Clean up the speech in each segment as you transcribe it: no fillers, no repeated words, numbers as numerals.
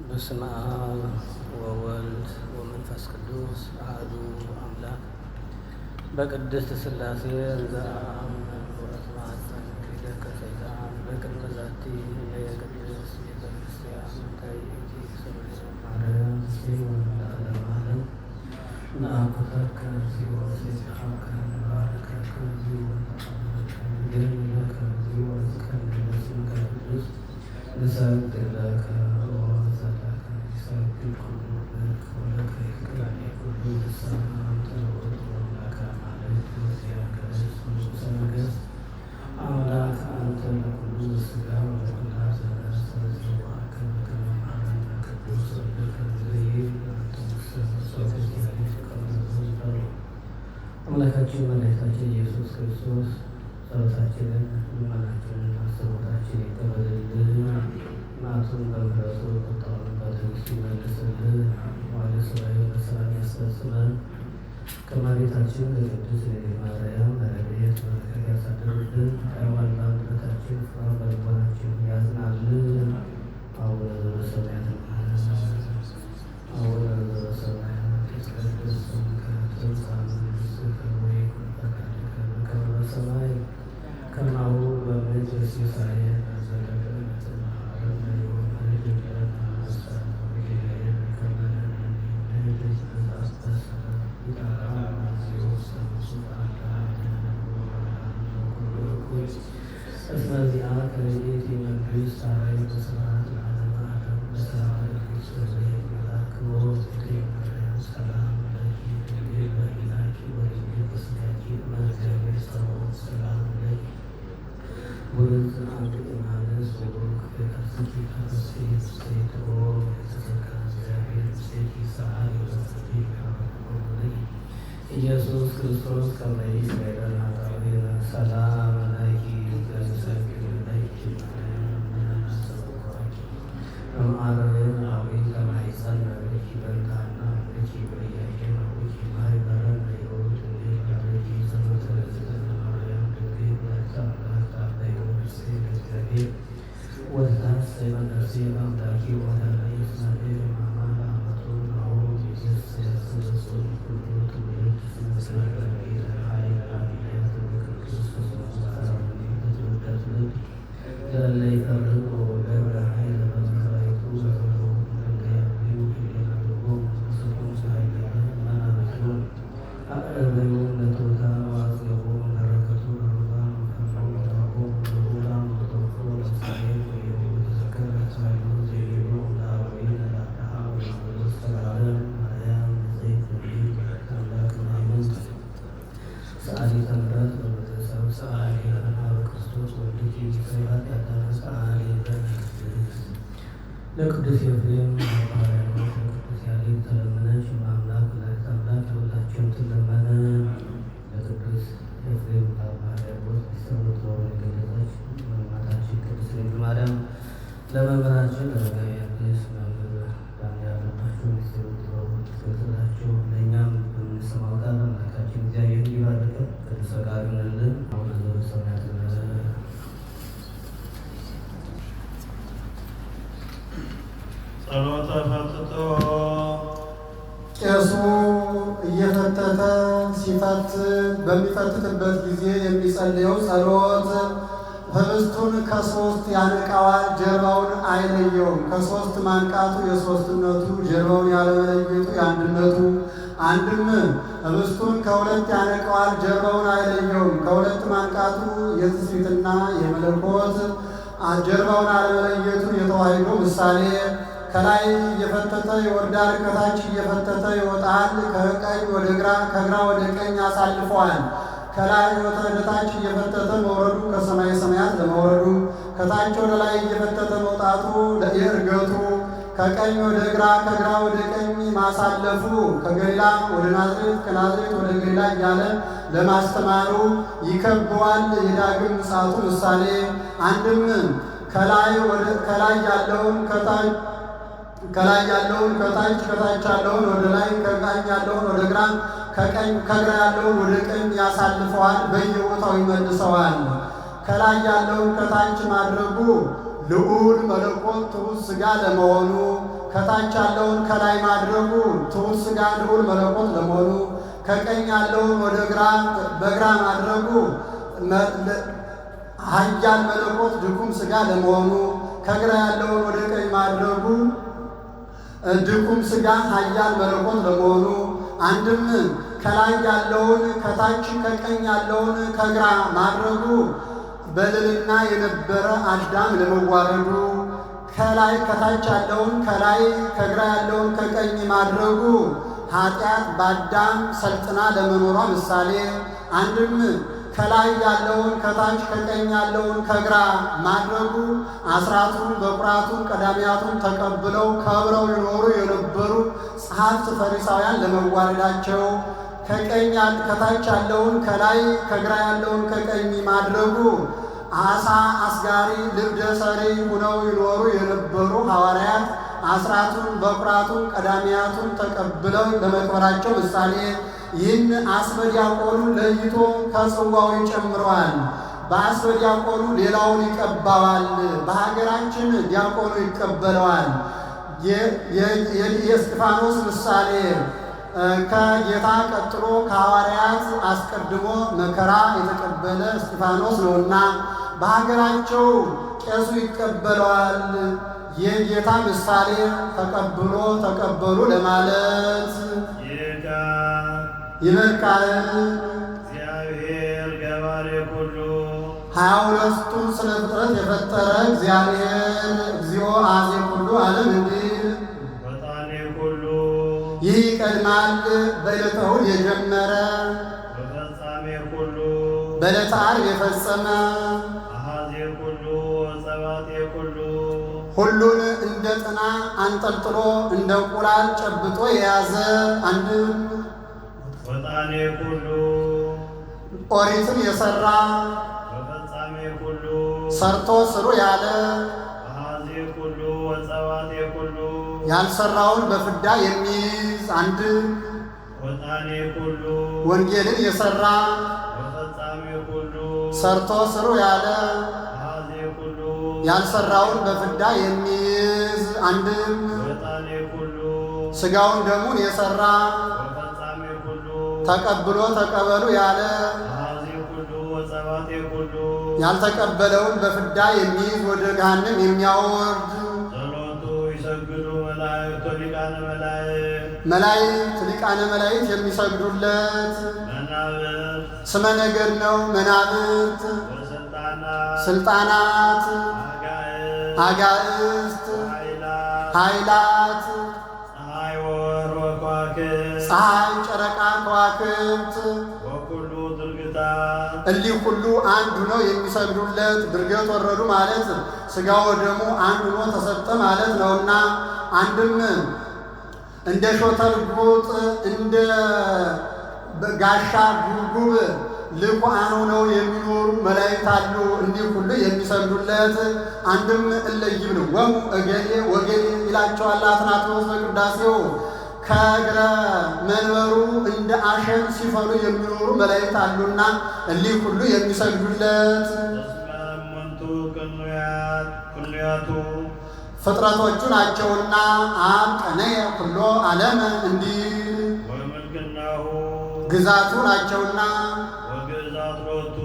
በስመ አብ ወወልድ ወመንፈስ ቅዱስ አሐዱ አምላክ በቅድስት ሥላሴ እንዘ አምነን ወአጽናዕን ይደከ ሰይጣን በቅድመ ዛቲ የቅድስት ቤተ ክርስቲያን ታይእቲ ሰብእተ ማርያም ለዓለመ ዓለም ነአኩተከ እግዚኦ ወሰብሐከ ወንባርከከ እግዚኦ ወንተአምነከ እግዚኦ ወንዝክረከ በስምከ ቅዱስ ንሰግድ ለከ አምላክ አንተ ለኩሉ ሥጋ ወለኩሉ ቅዱስ አምላካችን መድኃኒታችን ኢየሱስ ክርስቶስ ጸሎታችንን ልመናችንን አስቦታችን ይቀበልልን። እናቱን በምሕረቱ ቁጣውን በትዕግስቱ ይመልስልን። ዋለ ሥራዬ በሰላም ያስፈጽመን። ከእመቤታችን ከቅድስት ድንግል ማርያም ረድኤት በረከት ያሳድርብን። ሃይማኖት አንድነታችን ፍቅሯ በልቦናችን ያዝናልን። አቡነ ዘበሰማያት አቡነ ዘበሰማያት ይትቀደስ ስምከ ትምጻእ መንግሥትከ ወይኩን ፈቃድከ በከመ በሰማይ ከማሁ በምድር ሲሳየነ ዘለለዕለትነ ሀበነ ዮም ወኅድግ ለነ አበሳነ ወጌጋየነ ከመ ንሕነኒ እስመ ዚአከ ይእቲ መንግሥት ኃይል ወስብሐት ለዓለመ ዓለም በሰላም ክርስቶስ መልአክዎ ማርያም ሰላም ለኪ ድንግል በሕሊናኪ ወድንግል በሥጋኪ እመ እግዚአብሔር ጸባኦት ሰላም ለኪ ወርኅ አብ እምአንስ ወቡሩክ ፍሬ ከርሥኪ ተፈሥሒ ፍሥሕት ኦ የተሰካ እግዚአብሔር ምስሌኪ ሰዓሊ ወሰቲ ለኪ ኢየሱስ ክርስቶስ ከመ ይስረይለነ ኃጣውኢነ ሰላም ለኪ ዘንሰግድ ለኪ እምአረብን አዊን ከማይጸን ለኪ በንታና ለኪ በያቄን አዊኪ ማይበረን ለይሁድ ለኪ ዘመተለዝተነ ማርያም ድንግል ወላዲተ አምላክ ታበይ ወንስቴ ለእግዚአብሔር ወትታስ ዘይመንደርሴ በአምላኪ ወዳላይ እስራኤል ማማላ አመቱ ናሁ ኢየሱስ ያስነሱ ሁሉ ትውልድ ስመስላለ ጌታ ኃይል አብያት በክርስቶስ ትውልድ ለለ ይፈርቁ ገብረ ኃይል በመከራይቱ ዘዘሩ ለንደያዩ ሊናልቦ ምስኩም ሳይገ መናበቱ አእበዩ ለቶታ ዋዝገቦ በረከቱ ለሩባን ፈኖ ወታቦ ለሁላም ወተወፎ ለምሳሌ ወየሁ ተዘከረ ሳይሉ ዘይሉ ለአዊ ለዳዳሃ ወይስ ተጋለም ማርያም ዘይት ልዩ አምላክ ሃይማኖት ሰዓሊ ተምረት በቤተሰብ ሰዓሊ ለና በክርስቶስ ወልድኪ ሰይባት ያዳነ ሰዓሊ ለቅዱስ ኤፍሬም ማርያም ለቅዱስ ያሬድ ተለመነች በአምላክ ወላዲተ አምላክ ለሁላችሁም ትለመነ። ለቅዱስ ኤፍሬም ማርያም ሚስጥሩን ጥበቡን የገለጸች እናታችን ቅድስት ድንግል ማርያም ለመምህራችን ለመጋቤ ሐዲስ መምህር ዳንኤል አለባቸው ሚስጥሩን ጥበቡን ትገልጽላቸው። ለእኛም በምንሰማው ቃል አምላካችን እግዚአብሔር እንዲባርከን ቅዱስ ፈቃዱ ይሁንልን። አቡነ ዘበሰማያት ጸሎተ ፈትቶ ቄሱ እየፈተተ ሲፈት በሚፈትትበት ጊዜ የሚጸልየው ጸሎት ህብስቱን ከሶስት ያነቃዋል፣ ጀርባውን አይለየውም። ከሶስት ማንቃቱ የሶስትነቱ፣ ጀርባውን ያለመለየቱ የአንድነቱ። አንድም ህብስቱን ከሁለት ያነቃዋል፣ ጀርባውን አይለየውም። ከሁለት ማንቃቱ የትስብእትና የመለኮት፣ ጀርባውን አለመለየቱ የተዋሕዶ ምሳሌ። ከላይ እየፈተተ ይወርዳል፣ ከታች እየፈተተ ይወጣል። ከቀኝ ወደ ግራ ከግራ ወደ ቀኝ አሳልፈዋል። ከላይ ወደ ታች እየፈተተ መውረዱ ከሰማይ ሰማያት ለመውረዱ፣ ከታች ወደ ላይ እየፈተተ መውጣቱ ለእርገቱ፣ ከቀኝ ወደ ግራ ከግራ ወደ ቀኝ ማሳለፉ ከገሊላ ወደ ናዝሬት ከናዝሬት ወደ ገሊላ እያለ ለማስተማሩ ይከበዋል። የዳግም ምጽአቱ ምሳሌ። አንድም ከላይ ያለውን ከታች ከታች ያለውን ወደ ላይ ከቀኝ ያለውን ወደ ግራ ከግራ ያለውን ወደ ቀኝ ያሳልፈዋል፣ በየቦታው ይመልሰዋል። ከላይ ያለውን ከታች ማድረጉ ልዑል መለኮት ትሑት ሥጋ ለመሆኑ፣ ከታች ያለውን ከላይ ማድረጉ ትሑት ሥጋ ልዑል መለኮት ለመሆኑ፣ ከቀኝ ያለውን ወደ በግራ ማድረጉ ኃያል መለኮት ድኩም ሥጋ ለመሆኑ፣ ከግራ ያለውን ወደ ቀኝ ማድረጉ ድኩም ሥጋ ኃያል መለኮት ለመሆኑ፣ አንድም ከላይ ያለውን ከታች ከቀኝ ያለውን ከግራ ማድረጉ በልዕልና የነበረ አዳም ለመዋረዱ፣ ከላይ ከታች ያለውን ከላይ ከግራ ያለውን ከቀኝ ማድረጉ ኃጢአት በአዳም ሰልጥና ለመኖሯ ምሳሌ፣ አንድም ከላይ ያለውን ከታች ከቀኝ ያለውን ከግራ ማድረጉ አስራቱን በኩራቱን ቀዳሚያቱን ተቀብለው ከብረው ይኖሩ የነበሩ ጸሐፍት ፈሪሳውያን ለመዋረዳቸው፣ ከታች ያለውን ከላይ ከግራ ያለውን ከቀኝ ማድረጉ አሳ አስጋሪ ልብደ ሰሪ ሁነው ይኖሩ የነበሩ ሐዋርያት አስራቱን በኩራቱን ቀዳሚያቱን ተቀብለው ለመክበራቸው ምሳሌ፣ ይህን አስበ ዲያቆኑን ለይቶ ከጽዋው ይጨምረዋል። በአስበ ዲያቆኑ ሌላውን ይቀባዋል። በሀገራችን ዲያቆኑ ይቀበለዋል። የእስጢፋኖስ ምሳሌ ከጌታ ቀጥሎ ከሐዋርያት አስቀድሞ መከራ የተቀበለ እስጢፋኖስ ነውና በሀገራቸው ቄሱ ይቀበለዋል። የጌታ ምሳሌ ተቀበሉ ለማለት ይበቃል። እግዚአብሔር ገባሬ ኩሉ 22ቱን ስነ ፍጥረት የፈጠረ እግዚአብሔር እግዚኦ አዜ ኩሉ ዓለም እንዲል ወጣኔ ኩሉ ይህ ይቀድማል። በዕለተ እሑድ የጀመረ ወፈጻሜ ኩሉ በዕለተ ዓርብ የፈጸመ አሐዜ ኩሉ ወጸባቴ ኩሉ ሁሉን እንደ ጥና አንጠልጥሎ እንደ እንቁላል ጨብጦ የያዘ አንድም ወጣኔ ኩሉ ኦሪትን የሠራ ወፈጻሜ ኩሉ ሰርቶ ስሩ ያለ አሐዜ ኩሉ ወጸባቴ ኩሉ ያልሰራውን በፍዳ የሚይዝ አንድም ወጣኔ ኩሉ ወንጌልን የሠራ ወፈጻሜ ኩሉ ሰርቶ ስሩ ያለ አሐዜ ኩሉ ያልሰራውን በፍዳ የሚይዝ አንድም ወጣኔ ኩሉ ሥጋውን ደሙን የሠራ ወፈጻሜ ኩሉ ተቀብሎ ተቀበሉ ያለ አሐዜ ኩሉ ወጸባቴ ኩሉ ያልተቀበለውን በፍዳ የሚይዝ ወደ ገሃነም የሚያወርድ ጸሎቱ ይሰግዱ መላእክት ሊቃነ መላእክት መላእክት ሊቃነ መላእክት የሚሰግዱለት መናብርት ስመ ነገድ ነው። መናብርት ስልጣናት አጋዕስት ኃይላት ፀሐይ ወወር ወከዋክብት ፀሐይ ጨረቃ ከዋክብት ወኩሉ ድርግታት እሊህ ሁሉ አንድ ሆነው የሚሰግዱለት ድርገት ወረዱ ማለት ሥጋው ወደሙ አንድ ሆኖ ተሰጠ ማለት ነውና አንድም እንደ ሾተል ጉጥ እንደ ጋሻ ጉብጉብ ልቁአን ሆነው የሚኖሩ መላእክት አሉ። እንዲህ ሁሉ የሚሰግዱለት አንድም እለይብሉ ወሙ እገሌ ወገሌ ይላቸዋል አትናቴዎስ በቅዳሴው። ከእግረ መንበሩ እንደ አሸን ሲፈሉ የሚኖሩ መላእክት አሉና እሊህ ሁሉ የሚሰግዱለት ተስማሙንቱ ቅኑያቱ ፍጥረቶቹ ናቸውና አብ ቀነየ ኩሎ ዓለም እንዲል ወምልክናሁ ግዛቱ ናቸውና ወግዛት ሎቱ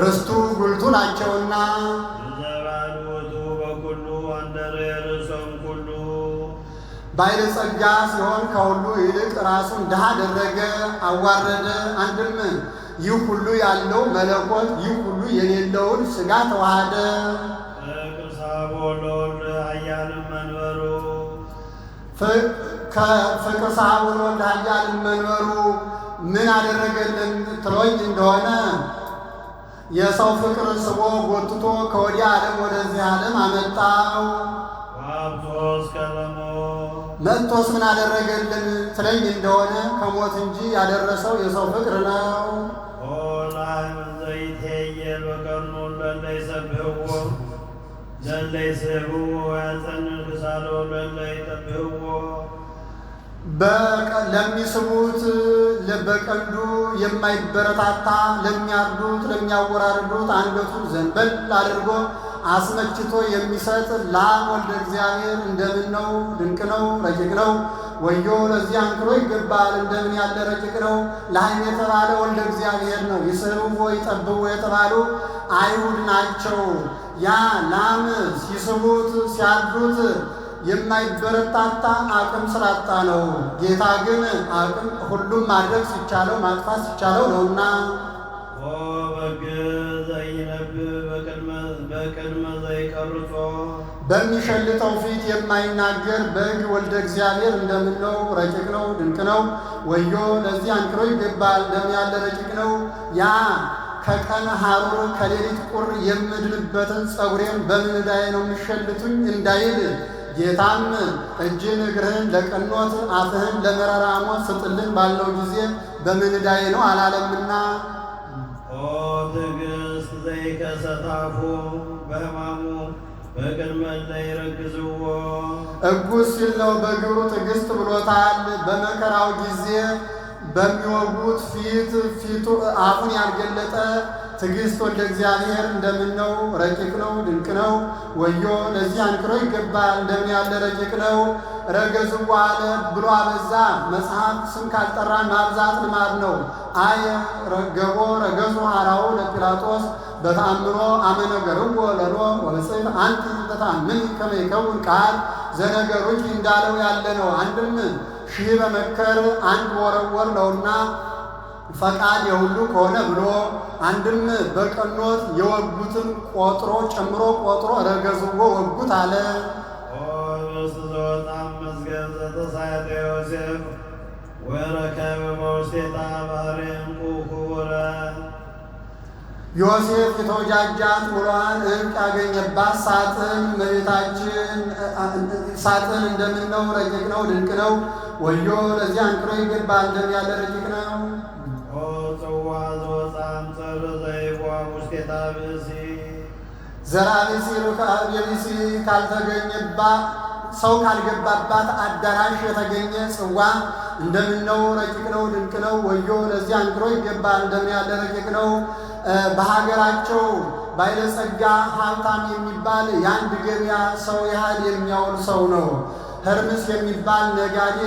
ርስቱ ጉልቱ ናቸውና ዘባልወቱ በኩሉ አንደረ ርእሶም ኩሉ ባለጸጋ ሲሆን ከሁሉ ይልቅ ራሱን ድሃ አደረገ፣ አዋረደ። አንድም ይህ ሁሉ ያለው መለኮት ይህ ሁሉ የሌለውን ሥጋ ተዋሃደ። ቅርሳቦ ለወልድ ኃያልም መንበሩ ፍቅር ሳቡን ወልድ ኃያልም መንበሩ ምን አደረገልን ትሎኝ እንደሆነ የሰው ፍቅር ስቦ ጎትቶ ከወዲያ ዓለም ወደዚህ ዓለም አመጣው። ወአብሶስ ከመሞት መጥቶስ ምን አደረገልን ትለኝ እንደሆነ ከሞት እንጂ ያደረሰው የሰው ፍቅር ነው። ኦላህም ዘይትየል በቀርኑ ለለ ይሰብህዎ ለለይ ስቡ ያጸንዕ ክሳዶ ለለይ ጠብህዎ ለሚስቡት በቀንዱ የማይበረታታ ለሚያርዱት ለሚያወራርዱት አንገቱን ዘንበል አድርጎ አስመችቶ የሚሰጥ ላም ወልደ እግዚአብሔር እንደምን ነው! ድንቅ ነው! ረቂቅ ነው! ወዮ ለዚህ አንክሮ ይገባል! እንደምን ያለ ረቂቅ ነው! ላም የተባለ ወልደ እግዚአብሔር ነው። ይስሕብዎ ይጠብዎ የተባሉ አይሁድ ናቸው። ያ ላም ሲስቡት ሲያርዱት የማይበረታታ አቅም ስላጣ ነው። ጌታ ግን አቅም ሁሉም ማድረግ ሲቻለው ማጥፋት ሲቻለው ነውና በግ ዘይነብብ በቅድመ ዘይቀርጾ በሚሸልተው ፊት የማይናገር በግ ወልደ እግዚአብሔር እንደምን ነው! ረቂቅ ነው! ድንቅ ነው! ወዮ ለዚህ አንክሮ ይገባል! እንደምን ያለ ረቂቅ ነው! ያ ከቀን ሐሩር ከሌሊት ቁር የምድንበትን ጸጉሬን በምን ዕዳዬ ነው የሚሸልቱኝ እንዳይል ጌታም እጅን እግርህን ለቀኖት አፍህን ለመራራ ሞት ስጥልን ባለው ጊዜ በምን ዕዳዬ ነው አላለምና። ኦ ትዕግስት ዘይከሰታፉ በሕማሙ በቅድመ ዘይረግዝዎ እጉስ ሲል ነው በግብሩ ትዕግስት ብሎታል። በመከራው ጊዜ በሚወጉት ፊቱ አፉን ያልገለጠ ትዕግስት ወልደ እግዚአብሔር እንደምን ነው! ረቂቅ ነው! ድንቅ ነው! ወዮ ለዚህ አንክሮ ይገባል! እንደምን ያለ ረቂቅ ነው! ረገዝዎ አለ ብሎ አበዛ። መጽሐፍ ስም ካልጠራን ማብዛት ልማድ ነው። አየ ረገቦ ረገዙ ሐራው ለጲላጦስ በተአምሮ አመነገርዎ ለሎ ወበጽሕት አንቲ ተታምን ከመ ይከውን ቃል ዘነገሩኪ እንዳለው ያለ ነው። አንድም ሺህ በመከር አንድ ወረወር ነውና ፈቃድ የሁሉ ከሆነ ብሎ አንድም በቀኖት የወጉትን ቆጥሮ ጨምሮ ቆጥሮ ረገዝዎ ወጉት አለ። ውስጥ ዘወጣም መዝገብ ዘተሳያተ ዮሴፍ ወረከበ በውስቴታ ባህሪ ዕንቁ ክቡረ ዮሴፍ የተወጃጃት ውሏን ዕንቅ ያገኘባት ሳጥን እመቤታችን ሳጥን እንደምን ነው! ረቂቅ ነው! ድንቅ ነው! ወዮ ለዚህ አንክሮ ይገባል! እንደምን ያለ ረቂቅ ነው! ጽዋ ዘወፃም ጸር ዘይቧ ውስቴታ ብእሲ ዘራ ብእሲ የብእሲ ካልተገኘባት ሰው ካልገባባት አዳራሽ የተገኘ ጽዋ እንደምን ነው! ረቂቅ ነው! ድንቅ ነው! ወዮ ለዚህ አንክሮ ይገባል! እንደምን ያለ ረቂቅ ነው! በሀገራቸው ባለጸጋ ሀብታም የሚባል የአንድ ገበያ ሰው ያህል የሚያውል ሰው ነው። ህርምስ የሚባል ነጋዴ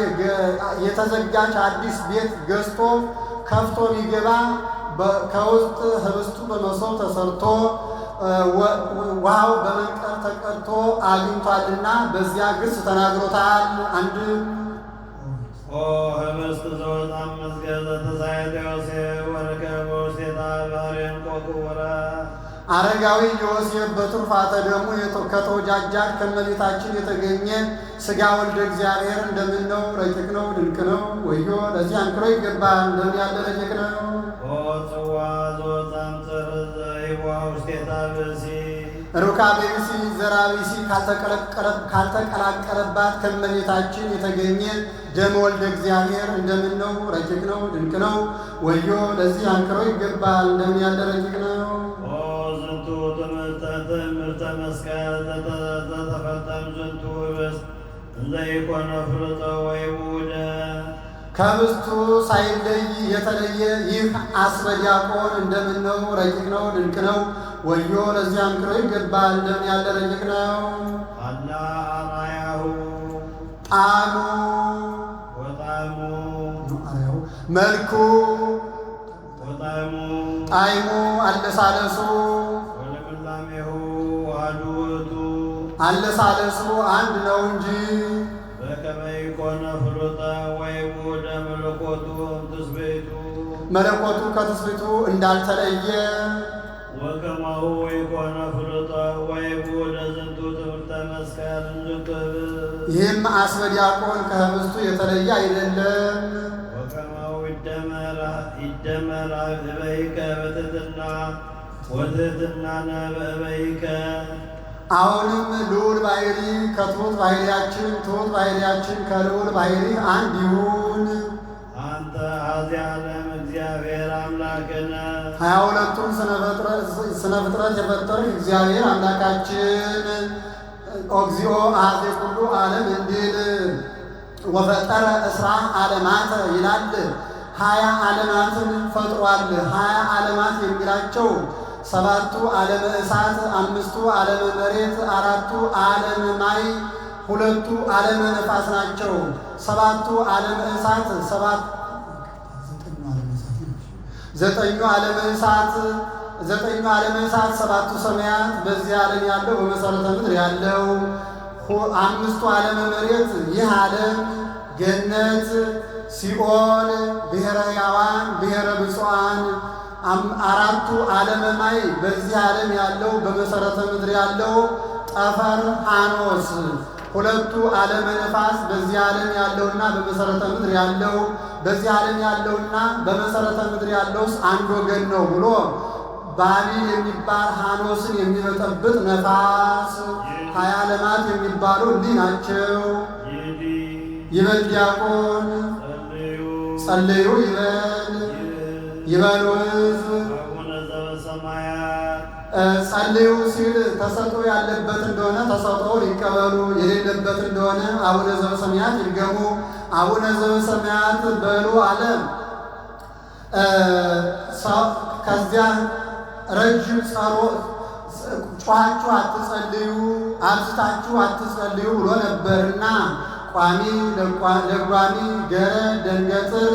የተዘጋች አዲስ ቤት ገዝቶ ከፍቶ ቢገባ ከውስጥ ህብስቱ በመሶብ ተሰርቶ ውሃው በመንቀር ተቀድቶ አግኝቷልና በዚያ ግስ ተናግሮታል። አንድም ህብስት ዘወፃም መዝገብ ዘተሳያተ ዮሴፍ ወረከበ በውስቴታ ባህሪ ዕንቁ ክቡረ አረጋዊ ዮሴፍ በትሩፋተ ደሙ ከተወጃጃት ከእመቤታችን የተገኘ ሥጋ ወልደ እግዚአብሔር እንደምን ነው! ረቂቅ ነው! ድንቅ ነው! ወዮ ለዚህ አንክሮ ይገባል! እንደምን ያለ ረቂቅ ነው! ጽዋ ዘወፃም ጸር ዘይቧ ውስቴታ ብእሲ ሩካቤ ብእሲ ዘራ ብእሲ ካልተቀላቀለባት ከእመቤታችን የተገኘ ደመ ወልደ እግዚአብሔር እንደምን ነው! ረቂቅ ነው! ድንቅ ነው! ወዮ ለዚህ አንክሮ ይገባል! እንደምን ያለ ረቂቅ ነው! ዝንቱ ትምህርተ መስቀል ዘተፈጸም ዝንቱ ህብስት እንዘ ኢኮነ ፍርጠ ወይሁደ ከህብስቱ ሳይለይ የተለየ ይህ አስበ ዲያቆን እንደምን ነው! ረቂቅ ነው! ድንቅ ነው! ወዮ ለዚህ አንክሮ ይገባል! እንደምን ያለ ረቂቅ ነው! አላ አርአያሁ ጣዕሙ ወጣዕሙ መልኩ ወጣዕሙ ጣዕሙ አለሳለሱ ወለምላሜሁ ዋህዱ ውእቱ አለሳለሱ አንድ ነው እንጂ በከመ ኢኮነ ፍሉጠ ወይሁደ መለኮቱ እምትስብእቱ መለኮቱ ከትስብእቱ እንዳልተለየ ወከማሁ ኢኮነ ፍሉጠ ወይሁደ ዝንቱ ትምህርተ መስቀል እንዝንቱ ህብስት ይህም አስበ ዲያቆን ከህብስቱ የተለየ አይደለም። ወከማሁ ይደመራ እበይከ በትሕትና ወትሕትናነ በእበይከ አሁንም ልዑል ባሕሪ ከትሑት ባሕርያችን ትሑት ባሕርያችን ከልዑል ባሕሪ አንድ ይሁን። አንተ ኀዜ ዓለም እግዚአብሔር እግዚአብሔር አምላክነ 22ቱን ስነ ፍጥረት የፈጠርህ እግዚአብሔር አምላካችን እግዚኦ አኀዜ ኩሉ ዓለም እንዲል ወፈጠረ እስራ ዓለማት ይላል። 20 ዓለማትን ፈጥሯል። 20 ዓለማት የሚላቸው 7ቱ ዓለመ እሳት፣ 5ቱ ዓለመ መሬት፣ 4ቱ ዓለመ ማይ፣ 2ቱ ዓለመ ነፋስ ናቸው። 7ቱ ዓለመ እሳት 9ኙ ዓለመ እሳት 7ቱ ሰማያት በዚህ ዓለም ያለው በመሰረተ ምድር ያለው 5ቱ ዓለመ መሬት ይህ ዓለም ገነት፣ ሲኦል፣ ብሔረ ሕያዋን፣ ብሔረ ብፁዓን 4ቱ ዓለመ ማይ በዚህ ዓለም ያለው በመሰረተ ምድር ያለው ጠፈር ሐኖስ 2ቱ ዓለመ ነፋስ በዚህ ዓለም ያለውና በመሰረተ ምድር ያለው በዚህ ዓለም ያለውና በመሰረተ ምድር ያለውስ አንድ ወገን ነው ብሎ ባቢል የሚባል ሐኖስን የሚበጠብጥ ነፋስ 20 ዓለማት የሚባሉ እንዲህ ናቸው። ይበል ዲያቆን ጸልዩ ይበል ሕዝብ ጸልዩ ሲል ተሰጥኦ ያለበት እንደሆነ ተሰጥኦውን ይቀበሉ፣ የሌለበት እንደሆነ አቡነ ዘበሰማያት ይድገሙ። አቡነ ዘበሰማያት በሉ አለ። ከዚያ ረጅም ጸሎት ጮኻችሁ አትጸልዩ፣ አብዝታችሁ አትጸልዩ ብሎ ነበርና ቋሚ ለጓሚ ገረድ ደንገጥር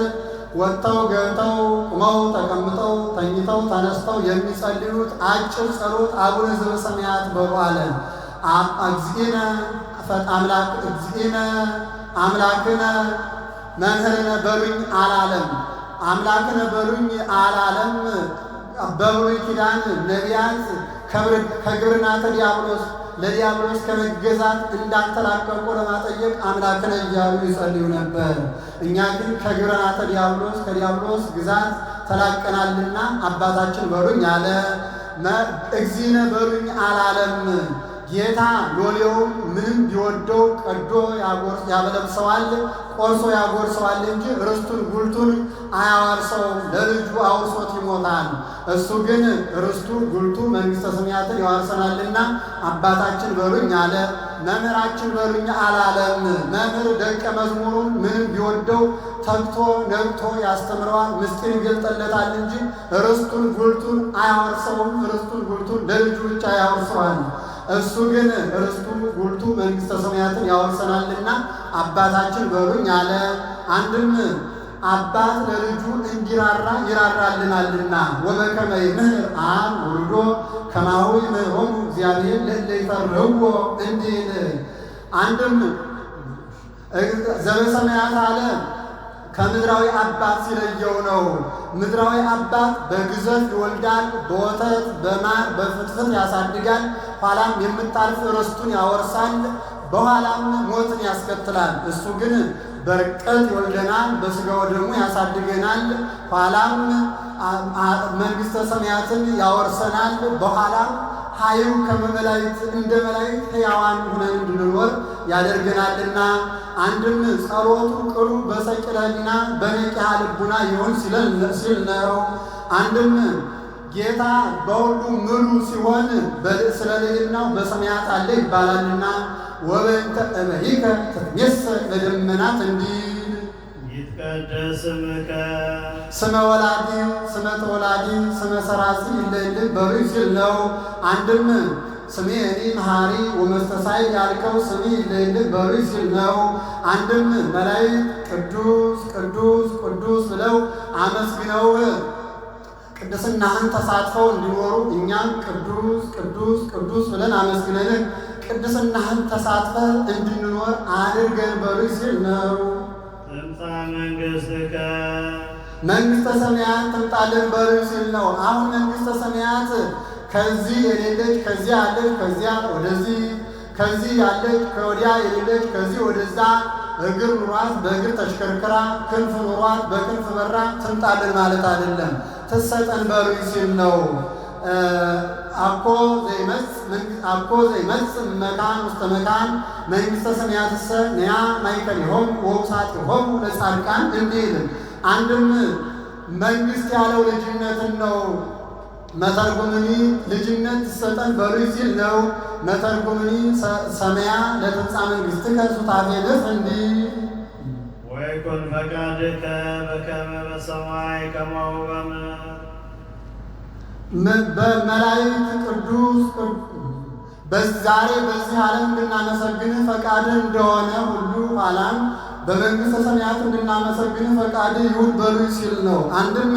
ወጥተው ገብተው ቁመው ተቀምጠው ተኝተው ተነስተው የሚጸልዩት አጭር ጸሎት አቡነ ዘበሰማያት በሉ አለ። እግዚእነ አምላክነ መምህርነ በሉኝ አላለም። አምላክነ በሉኝ አላለም። በብሉይ ኪዳን ነቢያት ከግብርናተ ዲያብሎስ ለዲያብሎስ ከመገዛት እንዳልተላቀቁ ለማጠየቅ አምላክነ እያሉ ይጸልዩ ነበር። እኛ ግን ከግብርናተ ዲያብሎስ ከዲያብሎስ ግዛት ተላቀናልና አባታችን በሉኝ አለ። እግዚእነ በሉኝ አላለም። ጌታ ሎሌውም ምንም ቢወደው ቀዶ ያበለብሰዋል፣ ቆርሶ ያጎርሰዋል እንጂ ርስቱን ጉልቱን አያዋርሰውም። ለልጁ አውርሶት ይሞታል። እሱ ግን ርስቱ ጉልቱ መንግሥተ ሰማያትን ያዋርሰናልና አባታችን በሉኝ አለ። መምህራችን በሉኝ አላለም። መምህር ደቀ መዝሙሩን ምንም ቢወደው ተግቶ ነግቶ ያስተምረዋል፣ ምስጢር ይገልጠለታል እንጂ ርስቱን ጉልቱን አያወርሰውም። ርስቱን ጉልቱን ለልጁ ብቻ ያወርሰዋል። እሱ ግን ርስቱ ጉልቱ መንግሥተ ሰማያትን ያወርሰናልና አባታችን በሉኝ አለ። አንድም አባት ለልጁ እንዲራራ ይራራልናልና ወበከመ ይምህር አብ ወልዶ ከማሁ ይምህሮሙ እግዚአብሔር ለእለ ይፈርህዎ እንዲል። አንድም ዘበሰማያት አለ ከምድራዊ አባት ሲለየው ነው። ምድራዊ አባት በግዘፍ ይወልዳል፣ በወተት በማር በፍትፍት ያሳድጋል። ኋላም የምታልፍ ርስቱን ያወርሳል፣ በኋላም ሞትን ያስከትላል። እሱ ግን በርቀት ይወልደናል፣ በሥጋው ደግሞ ያሳድገናል፣ ኋላም መንግሥተ ሰማያትን ያወርሰናል። በኋላም ኃይሉ ከመመላእክት እንደ መላእክት ሕያዋን ሆነን እንድንኖር ያደርገናልና አንድም ጸሎቱ ቅሉ በሰቂለ ሕሊና በነቂሐ ልቡና ይሁን ሲል ነው። አንድም ጌታ በሁሉ ምሉ ሲሆን ስለ ልዕልናው በሰማያት አለ ይባላልና ወበእንተ እበሂከ ትትሜሰል በደመናት እንዲል ይትቀደስ ስምከ ስመ ወላዲ ስመ ተወላዲ ስመ ሰራጺ ይለይልህ በሉኝ ሲል ነው። አንድም ስሜ እኔ መሐሪ ወመስተሳይል ያልከው ስሜ ይለይልህ በሉኝ ሲል ነው። አንድም መላእክት ቅዱስ ቅዱስ ቅዱስ ብለው አመስግነው ቅድስናህን ተሳትፈው እንዲኖሩ እኛም ቅዱስ ቅዱስ ቅዱስ ብለን አመስግነንህ ቅድስናህን ተሳትፈ እንድንኖር አድርገን በሉኝ ሲል ነው። ትምጻ መንግሥትከ መንግሥተ ሰማያት ትምጣልን በሉኝ ሲል ነው። አሁን መንግሥተ ሰማያት ከዚህ የሌለች ከዚያ ያለች ከዚያ ወደዚህ ከዚህ ያለች ከወዲያ የሌለች ከዚህ ወደዛ እግር ኑሯት በእግር ተሽከርክራ ክንፍ ኑሯት በክንፍ በራ ትምጣልን ማለት አይደለም። ትሰጠን በሉኝ ሲል ነው። አኮ ዘይመጽእ መካን ውስተ መካን መንግሥተ ሰማያትሰ ነያ ማእከሌሆሙ ወውሳጤሆሙ ለጻድቃን እንዲል። አንድም መንግሥት ያለው ልጅነትን ነው። መተርጉምኒ ልጅነት ትሰጠን በሉይ ሲል ነው። መተርጉምኒ ሰማያ ለትንሣ መንግሥትከ ሱታፌ እንዲህ ወይኩን ፈቃድከ በከመ በሰማይ ከማሁ በምድር። በመላእክት ቅዱስ ዛሬ በዚህ ዓለም እንድናመሰግንህ ፈቃድህ እንደሆነ ሁሉ ኋላም በመንግሥተ ሰማያት እንድናመሰግንህ ፈቃድህ ይሁን በሉይ ሲል ነው። አንድም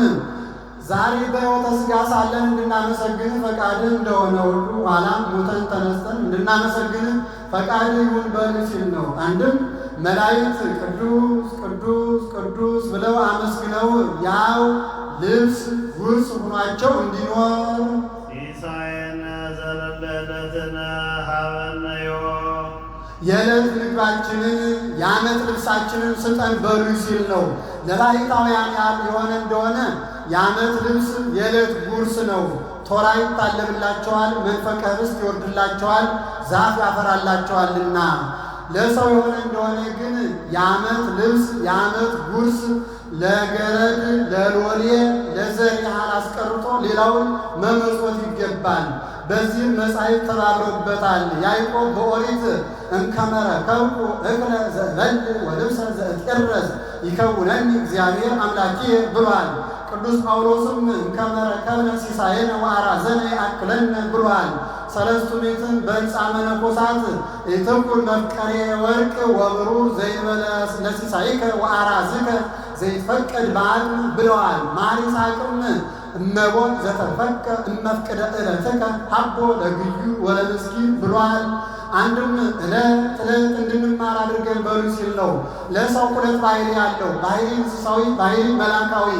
ዛሬ በሕይወተ ሥጋ ሳለን እንድናመሰግንህ ፈቃድህ እንደሆነ ሁሉ ኋላም ሞተን ተነስተን እንድናመሰግንህ ፈቃድህ ይሁን በሉይ ሲል ነው። አንድም መላእክት ቅዱስ ቅዱስ ቅዱስ ብለው አመስግነው ያው ልብስ ጉርስ ሆኗቸው እንዲኖር ሲሳየነ ዘለለዕለትነ ሀበነ ዮም የዕለት ምግባችንን የዓመት ልብሳችንን ስጠን በሉይ ሲል ነው። ለባሕታውያን የሆነ እንደሆነ የዓመት ልብስ የዕለት ጉርስ ነው። ቶራ ይታለምላቸዋል፣ መንፈቀ ኅብስት ይወርድላቸዋል፣ ዛፍ ያፈራላቸዋልና። ለሰው የሆነ እንደሆነ ግን የዓመት ልብስ የዓመት ጉርስ ለገረድ ለሎሌ ለዘር ያህል አስቀርቶ ሌላውን መመጽወት ይገባል። በዚህም መጻሕፍት ተባብረውበታል። ያዕቆብ በኦሪት እምከመረ ከብኩ እክለ ዘእበል ወልብሰ ዘእጤረስ ይከውነኒ እግዚአብሔር አምላኬ ብሏል። ቅዱስ ጳውሎስም እምከመረ ከብነ ሲሳየነ ወአራዘነ ያእክለነ ብሏል። ሰለስቱ ምዕትን በሕንፃ መነኮሳት ኢትኩን መፍቀሬ ወርቅ ወብሩር ዘይበለ ለሲሳይከ ወአራዝከ ዘይትፈቀድ በዓቅም ብለዋል። ማር ይስሐቅም እመቦን ዘተፈቀ እመፍቅደ ዕለትከ ሀቦ ለግዩ ወለምስኪን ብሏል። አንድም ዕለት ዕለት እንድንማር አድርገን በሉይ ሲል ነው። ለሰው ሁለት ባሕሪ ያለው ባሕሪ እንስሳዊ፣ ባሕሪ መላካዊ።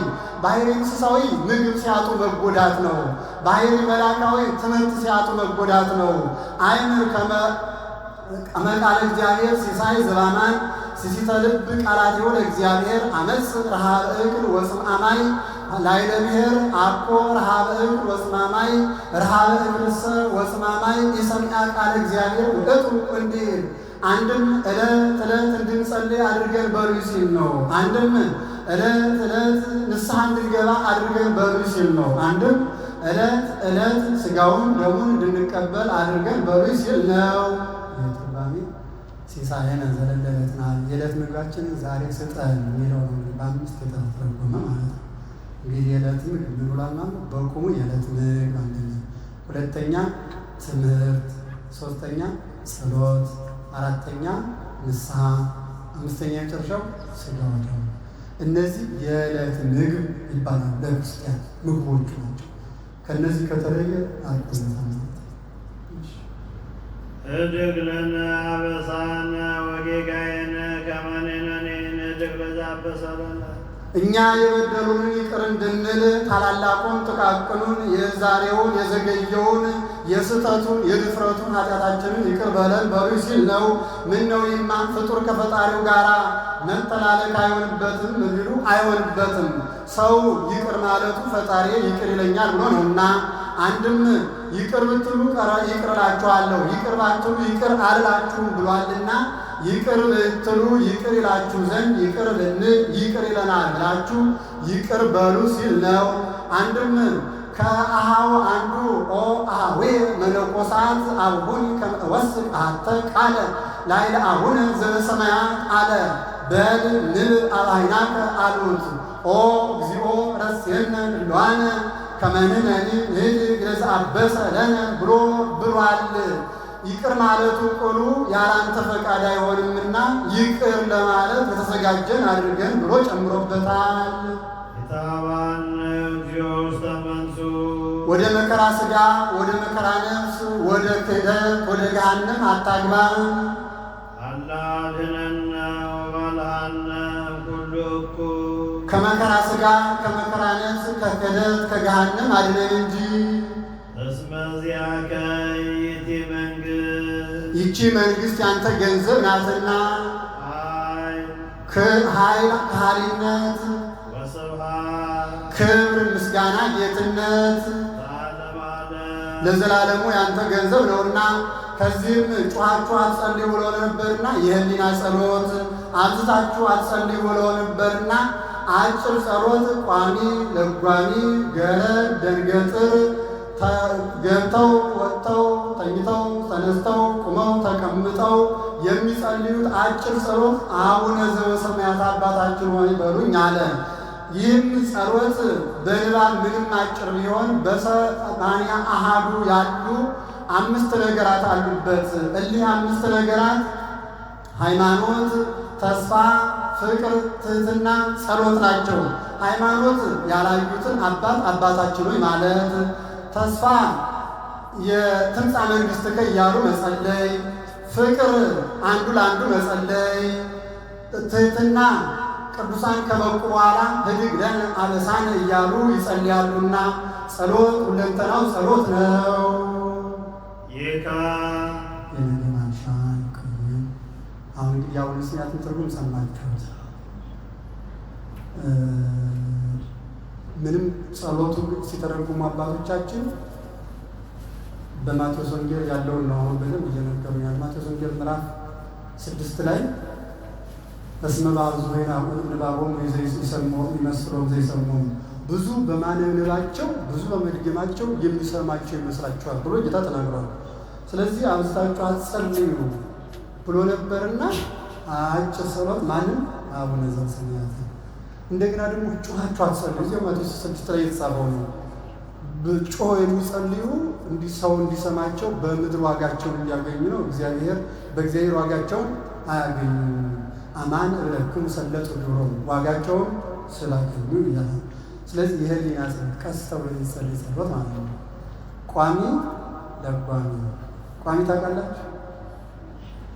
ባሕሪ እንስሳዊ ምግብ ሲያጡ መጎዳት ነው። ባሕሪ መላካዊ ትምህርት ሲያጡ መጎዳት ነው። አይምር ከመቃለ እግዚአብሔር ሲሳይ ዘባማን ሲሲተ ልብ ቃላቲሁ ለእግዚአብሔር አመፅ ረሃብ እክል ወጽምአማይ ላይለ ብሔር አኮ ረሃብ እክል ወጽማማይ ረሃብ እክልሰ ወጽማማይ የሰሚያ ቃለ እግዚአብሔር ውእቱ እንዲል። አንድም ዕለት ዕለት እንድንጸልይ አድርገን በሉይ ሲል ነው። አንድም ዕለት ዕለት ንስሐ እንድንገባ አድርገን በሉይ ሲል ነው። አንድም ዕለት ዕለት ሥጋውን ደሙን እንድንቀበል አድርገን በሉይ ሲል ነው። የትርጓሜ ሲሳየነ ዘለለዕለትነ የዕለት ምግባችንን ዛሬ ስጠን የሚለው ነው። በአምስት የተተረጎመ ማለት ነው። እንግዲህ የዕለት ምግብ ምን ብሏል ማለት ነው? በቁሙ የዕለት ምግብ አንደኛ፣ ሁለተኛ ትምህርት፣ ሶስተኛ ጸሎት፣ አራተኛ ንስሐ፣ አምስተኛ የመጨረሻው ሥጋ ወደሙ። እነዚህ የዕለት ምግብ ይባላሉ። ለክርስቲያን ምግቦቹ ናቸው። ከእነዚህ ከተለየ አልኩነታ እድግ ለነ አበሳነ ወጌጋየነ ከመ ንሕነኒ ንድግ ለዘአበሰለነ እኛ የበደሉንን ይቅር እንድንል ታላላቁን ጥቃቅኑን የዛሬውን የዘገየውን የስህተቱን የድፍረቱን ኃጢአታችንን ይቅር በለን በሉይ ሲል ነው። ምን ነው ይማ ፍጡር ከፈጣሪው ጋር መተላለቅ አይሆንበትም ቢሉ አይሆንበትም። ሰው ይቅር ማለቱ ፈጣሪ ይቅር ይለኛል ብሎ ነውና፣ አንድም ይቅር ብትሉ ይቅር እላችኋለሁ፣ ይቅር ባትሉ ይቅር አልላችሁም ብሏልና ይቅር ብትሉ ይቅር ይላችሁ ዘንድ ይቅር ብንል ይቅር ይለናል ብላችሁ ይቅር በሉ ሲል ነው። አንድም ከአሃው አንዱ ኦ አሃዌ መነኮሳት አቡን ከመወስቅ አተ ቃለ ላይለ አቡነ ዘበሰማያት አለ በል ንብ አባይናከ አሉት። ኦ እግዚኦ ረስየነ እሏነ ከመ ንሕነኒ ንድግ ለዘአበሰ ለነ ብሎ ብሏል። ይቅር ማለቱ ቅሉ ያላንተ ፈቃድ አይሆንምና ይቅር ለማለት የተዘጋጀን አድርገን ብሎ ጨምሮበታል። ኢታባን እግዚኦ ውስተ መንሱ ወደ መከራ ሥጋ ወደ መከራ ነፍስ ወደ ክህደት ወደ ገሃነም አታግባን። አላ አድኅነነ ወባልሐነ ኩሉ እኩል ከመከራ ሥጋ ከመከራ ነፍስ ከክህደት ከገሃነም አድነን እንጂ። እስመ ዚአከ ይእቲ መንግሥት ይቺ መንግሥት ያንተ ገንዘብ ናትና ኃይል ከሃሊነት ወስብሐት ክብር ምስጋና ጌትነት ለዓለመ ዓለም ለዘላለሙ ያንተ ገንዘብ ነውና። ከዚህም ጩኻችሁ አትጸልዩ ብሎ ነበርና የህሊና ጸሎት አብዝታችሁ አትጸልዩ ብሎ ነበርና አጭር ጸሎት ቋሚ፣ ለጓሚ፣ ገረድ፣ ደንገጥር ገብተው ወጥተው ተኝተው ተነስተው ቁመው ተቀምጠው የሚጸልዩት አጭር ጸሎት አቡነ ዘበሰማያት አባታችን ሆይ በሉኝ አለ። ይህም ጸሎት በንባብ ምንም አጭር ቢሆን በሰማንያ አሃዱ ያሉ 5 ነገራት አሉበት። እሊህ 5 ነገራት ሃይማኖት፣ ተስፋ፣ ፍቅር፣ ትህትና፣ ጸሎት ናቸው። ሃይማኖት ያላዩትን አባት አባታችን ሆይ ማለት፣ ተስፋ የትምጻ መንግሥትከ እያሉ መጸለይ፣ ፍቅር አንዱ ለአንዱ መጸለይ፣ ትህትና ቅዱሳን ከበቁ በኋላ ህድግ ለነ አበሳነ እያሉ ይጸልያሉና ጸሎት ሁለንተናው ጸሎት ነው። ይካ የነገ ማንሻ ይቆየን። አሁን እንግዲህ የአቡነ ስምዓትን ትርጉም ሰማችሁት። ምንም ጸሎቱ ሲተረጉሙ አባቶቻችን በማቴዎስ ወንጌል ያለውን ነው አሁን በደንብ እየነገሩኛል። ማቴዎስ ወንጌል ምዕራፍ 6 ላይ እስመ በአብዙ ንባቦሙ ይሰምዑ ይመስሎሙ ዘይሰምዑ፣ ብዙ በማንበባቸው ብዙ በመድገማቸው የሚሰማቸው ይመስላቸዋል ብሎ ጌታ ተናግሯል። ስለዚህ አብዝታችሁ አትጸልዩ ብሎ ነበርና አጭር ጸሎት ማንም አቡነ ዘበሰማያት። እንደገና ደግሞ ጮኻችሁ አትጸልዩ። እዚያው ማቴዎስ 6 ላይ የተጻፈው ነው። ጮኸው የሚጸልዩ ሰው እንዲሰማቸው በምድር ዋጋቸውን እንዲያገኙ ነው። በእግዚአብሔር ዋጋቸውን አያገኙም። አማን እብለክሙ ሰለጡ ዱሮሙ፣ ዋጋቸውን ስላገኙ ይላል። ስለዚህ የህሊና ጸሎት ቀስ ተብሎ የሚጸልይ ጸሎት ማለት ነው። ቋሚ ለጓሚ። ቋሚ ታውቃላችሁ?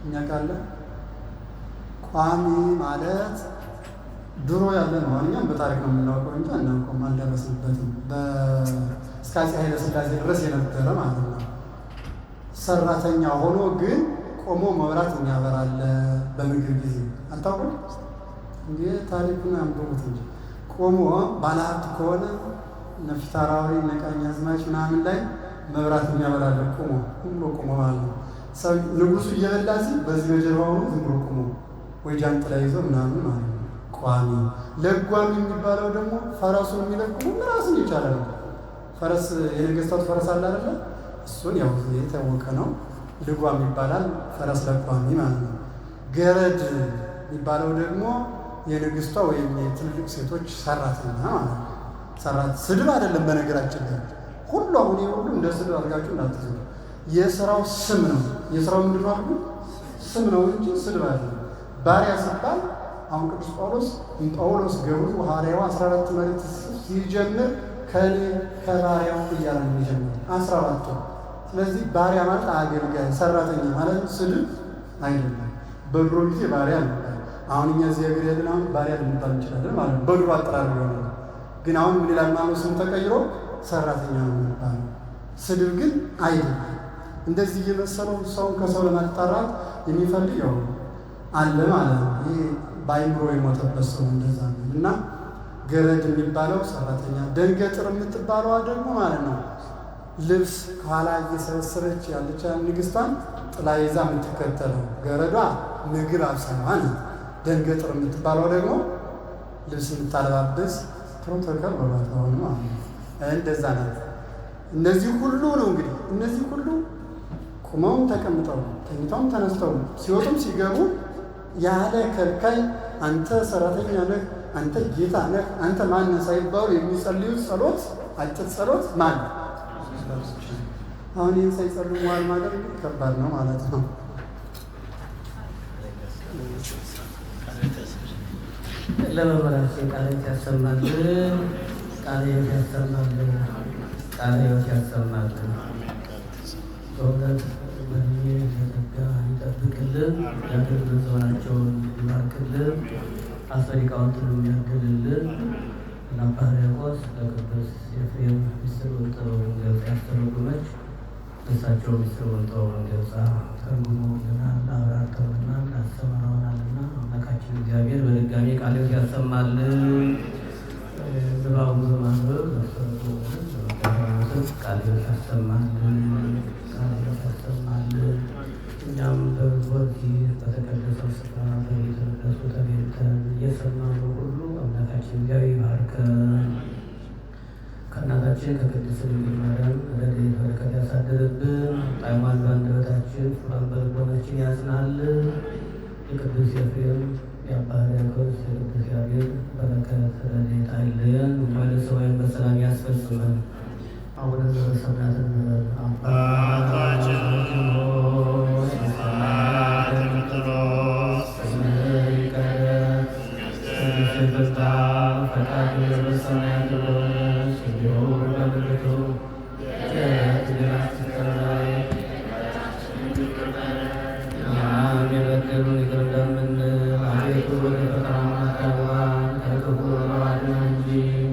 እኛ ቃለ ቋሚ ማለት ድሮ ያለ ነው። እኛም በታሪክ ነው የምናውቀው እንጂ አናውቀውም፣ አልደረስንበትም። እስከ አፄ ኃይለ ሥላሴ ድረስ የነበረ ማለት ነው። ሰራተኛ ሆኖ ግን ቆሞ መብራት የሚያበራለ በምግብ ጊዜ አልታውቁም እንዴ? ታሪኩን አንብቡት እንጂ ቆሞ ባለሀብት ከሆነ ነፊታራዊ ነቃኛዝማች ምናምን ላይ መብራት የሚያበራለ ቆሞ ዝም ብሎ ቆሞ ማለት ነው። ሰው ንጉሱ እየበላ ሲል በዚህ በጀርባው ዝም ብሎ ቆሞ ወይ ጃንጥላ ይዞ ምናምን ማለት ነው። ቋሚ። ለጓሚ የሚባለው ደግሞ ፈረሱን የሚለቅሙ ራሱን የቻለ ነው። ፈረስ የነገስታት ፈረስ አለ አይደለ? እሱን ያው የታወቀ ነው። ልጓም ይባላል። ፈረስ ለጓሚ ማለት ነው። ገረድ የሚባለው ደግሞ የንግስቷ ወይም የትልልቅ ሴቶች ሰራተኛ ማለት ነው። ስድብ አይደለም በነገራችን ላይ ሁሉ አሁን ሁሉ እንደ ስድብ አድርጋችሁ እንዳትዙ። የስራው ስም ነው። የስራው ምንድን ነው? ስም ነው እንጂ ስድብ አይደለም። ባሪያ ሲባል አሁን ቅዱስ ጳውሎስ ገብሩ ሐዋርያው 14 መልእክት ሲጀምር ከኔ ከባሪያው እያለ ነው የሚጀምር 14። ስለዚህ ባሪያ ማለት አገልጋይ ሰራተኛ ማለት ስድብ አይደለም። በድሮ ጊዜ ባሪያ ነበር። አሁን እኛ እዚህ ሀገር ያለን አሁን ባሪያ ልንባል እንችላለን ማለት ነው። በድሮ አጠራር ይሆናል። ግን አሁን ምን ይላል ማለት ስሙ ተቀይሮ ሰራተኛ ነው የሚባለው። ስድብ ግን አይደለም። እንደዚህ እየመሰለው ሰውን ከሰው ለማጣራት የሚፈልግ ያው አለ ማለት ነው። ይሄ በአይምሮ የሞተበት ሰው እንደዛ ነው። እና ገረድ የሚባለው ሰራተኛ፣ ደንገጥር የምትባለዋ ደግሞ ማለት ነው ልብስ ከኋላ እየሰበሰበች ያለች ንግስቷን ጥላ ይዛ የምትከተለው ገረዷ ምግብ አብሳይዋ ናት። ደንገጥር የምትባለው ደግሞ ልብስ የምታለባብስ ፕሮቶኮል በሏት ሆኑ ማለት ነው። እንደዛ ናት። እነዚህ ሁሉ ነው እንግዲህ እነዚህ ሁሉ ቁመውም ተቀምጠው ተኝተውም ተነስተው ሲወጡም ሲገቡ ያለ ከልካይ አንተ ሰራተኛ ነህ፣ አንተ ጌታ ነህ፣ አንተ ማን ሳይባሉ የሚጸልዩ ጸሎት አጭር ጸሎት ማን አሁን ይህን ሳይጸልዩ መዋል ማለት ከባድ ነው ማለት ነው። ለመምህራችን ቃላት ያሰማልን፣ ቃላት ያሰማልን፣ ቃላት ያሰማልን። በእውነት በእድሜ በጸጋ ይጠብቅልን፣ የአገልግሎት ዘመናቸውን ይባርክልን፣ አስፈ ሊቃውንቱንም ያድልልን። ለአባ ሕርያቆስ ለቅዱስ ኤፍሬም ምስጢሩን ጥበቡን ገልጻ ያስተረጎመች እሳቸው ምስጢሩን ጥበቡን ገልጻ ተርጉመውልናል፣ አብራርተውልናል፣ አስተምረውናልና አምላካችን እግዚአብሔር በድጋሚ ቃላት ያሰማልን። ንባቡን በማንበብ ቃላት ያሰማልን፣ ቃላት ያሰማልን። እኛም በዚህ በተቀደሰው ስፍራ በቤተ መቅደሱ ተገኝተን እየሰማነው ሁሉ አምላካችን ከእናታችን ከቅድስት ድንግል ማርያም ረድኤት በረከት ያሳድርብን። ጣዕሟን በአንደበታችን ፍቅሯን በልቦናችን ያጽናል። የቅዱስ ኤፍሬም የአባ ሕርያቆስ የቅዱስ ያሬድ በረከት ረድኤት አይለየን። ወደ ሰማይ በሰላም ያስፈጽመን። አቡነ ዘበሰማያት አባታችን ሆይ በሰማያት የምትኖር ስምህ ይቀደስ፣ መንግሥትህ ትምጣ፣ ፈቃድህ በሰማይ እንደሆነች እንዲሁም በምድር ትሁን። የዕለት እንጀራችንን ስጠን ዛሬ፣ እኛም የበደሉንን ይቅር እንደምንል፣ አቤቱ ወደ ፈተና አታግባን፣ ከክፉ አድነን እንጂ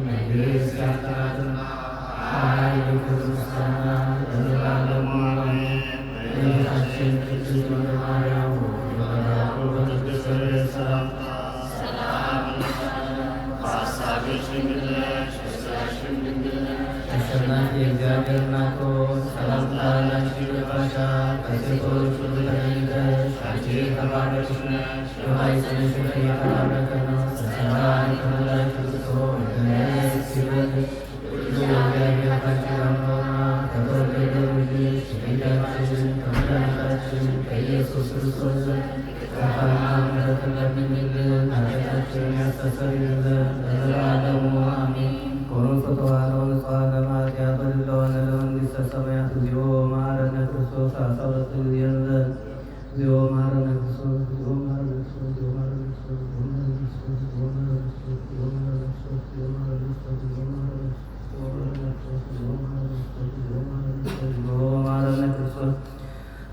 መንግሥት ያንተ ናትና ኃይል፣ ክብር፣ ምስጋና ለዘላለሙ አሜን። እመቤታችን ቅድስት ድንግል ማርያም ሆይ በመልአኩ በቅዱስ ገብርኤል ሰላምታ ሰላም እንልሻለን። በሐሳብሽ ድንግል ነሽ፣ በሥጋሽም ድንግል ነሽ። አሸናፊ የእግዚአብሔር እናት ሆይ ሰላምታ ላንቺ ይገባሻል። ከሴቶች ሁሉ ተለይተሽ አንቺ የተባረክሽ ነሽ፣ የማኅፀንሽ ፍሬ የተባረከ ነው። በጸጋን የተሞላሽ ቅድስት ሆይ ደስ ይበልሽ፣ እግዚአብሔር ካንቺ ጋር ነውና ከተወደደው ልጅሽ ከጌታችን ከመድኃኒታችን ከኢየሱስ ክርስቶስ ዘንድ ይቅርታና ምሕረትን ለምኝልን ኃጢአታችንን ያስተሰርይልን ዘንድ ለዘላለሙ አሜን። ኮኑ ፍትዋነ ወንጽሐነ እምኃጢአት ወድለዋነ ለመንግሥተ ሰማያት እግዚኦ መሐረነ ክርስቶስ አሳበቱ ጊዜ እንበል። እግዚኦ መሐረነ ክርስቶስ፣ እግዚኦ መሐረነ ክርስቶስ፣ እግዚኦ መሐረነ ክርስቶስ፣ እግዚኦ መሐረነ ክርስቶስ፣ እግዚኦ መሐረነ ክርስቶስ፣ እግዚኦ መሐረነ ክርስቶስ፣ እግዚኦ መሐረነ ክርስቶስ፣ እግዚኦ መሐረነ ክርስቶስ።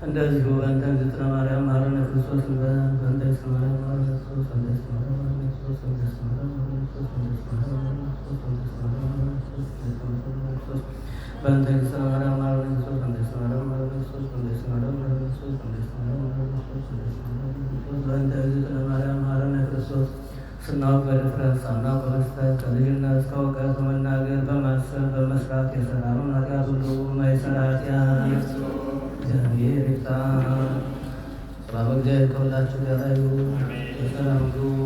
እንደዚሁ በእንተ እግዝእትነ ማርያም መሐረነ ክርስቶስ በእንተ እግዝእትነ ማርያም መሐረነ ክርስቶስ በእንተ እግዝእትነ ማርያም መሐረነ ክርስቶስ በእንተ እግዝእትነ ማርያም መሐረነ ክርስቶስ በእንተ እግዝእትነ ማርያም መሐረነ ክርስቶስ በእንተ እግዝእትነ ማርያም መሐረነ ክርስቶስ በእንተ እግዝእትነ ማርያም መሐረነ ክርስቶስ በእንተ እግዝእትነ ማርያም መሐረነ ክርስቶስ በእንተ እግዝእትነ ማርያም መሐረነ ክርስቶስ። ስናውቅ በድፍረት ሳናውቅ በስተት ከልጅነት እስከ እውቀት በመናገር በማሰብ በመስራት የሰራነውን ኃጢአት ሁሉ የማይሠራ ኃጢአት እግዚአብሔር ይፍታ። ሰላም እግዚአብሔር ከሁላችሁ ጋር ይሁን። በሰላም ግቡ።